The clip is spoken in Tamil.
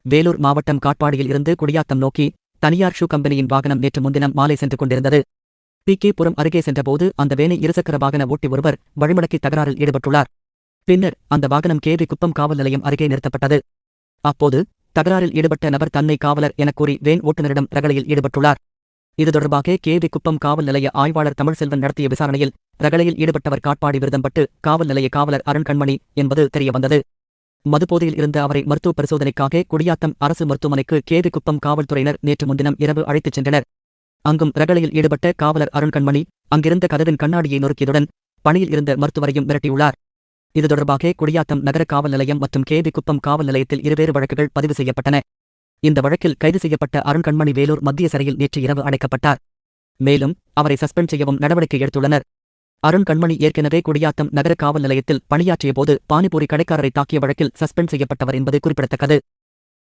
வேலூர் மாவட்டம் காட்பாடியில் இருந்து குடியாத்தம் நோக்கி தனியார் ஷூ கம்பெனியின் வாகனம் நேற்று முன்தினம் மாலை சென்று கொண்டிருந்தது. பி.கே. புரம் அருகே சென்றபோது அந்த வேனை இருசக்கர வாகன ஓட்டி ஒருவர் வழிமடக்கி தகராறில் ஈடுபட்டுள்ளார். பின்னர் அந்த வாகனம் கே.வி. குப்பம் காவல் நிலையம் அருகே நிறுத்தப்பட்டது. அப்போது தகராறில் ஈடுபட்ட நபர் தன்னை காவலர் எனக் கூறி வேன் ஓட்டுநரிடம் ரகளையில் ஈடுபட்டுள்ளார். இது தொடர்பாக கே.வி. குப்பம் காவல் நிலைய ஆய்வாளர் தமிழ்செல்வன் நடத்திய விசாரணையில் ரகளையில் ஈடுபட்டவர் காட்பாடி விருதம்பட்டு காவல் நிலைய காவலர் அருண் கண்மணி என்பது தெரியவந்தது. மதுபோதையில் இருந்த அவரை மருத்துவ பரிசோதனைக்காக குடியாத்தம் அரசு மருத்துவமனைக்கு கே.வி. குப்பம் காவல்துறையினர் நேற்று முன்தினம் இரவு அழைத்துச் சென்றனர். அங்கும் ரகளையில் ஈடுபட்ட காவலர் அருண் கண்மணி அங்கிருந்த கதவின் கண்ணாடியை நொறுக்கியதுடன் பணியில் இருந்த மருத்துவரையும் மிரட்டியுள்ளார். இது தொடர்பாக குடியாத்தம் நகர காவல் நிலையம் மற்றும் கே.வி. குப்பம் காவல் நிலையத்தில் இருவேறு வழக்குகள் பதிவு செய்யப்பட்டன. இந்த வழக்கில் கைது செய்யப்பட்ட அருண் கண்மணி வேலூர் மத்திய சிறையில் நேற்று இரவு அடைக்கப்பட்டார். மேலும் அவரை சஸ்பெண்ட் செய்யவும் நடவடிக்கை எடுத்துள்ளனர். அருண் கண்மணி ஏற்கனவே குடியாத்தம் நகர காவல் நிலையத்தில் பணியாற்றியபோது பானிபூரி கடைக்காரரை தாக்கிய வழக்கில் சஸ்பெண்ட் செய்யப்பட்டவர் என்பது குறிப்பிடத்தக்கது.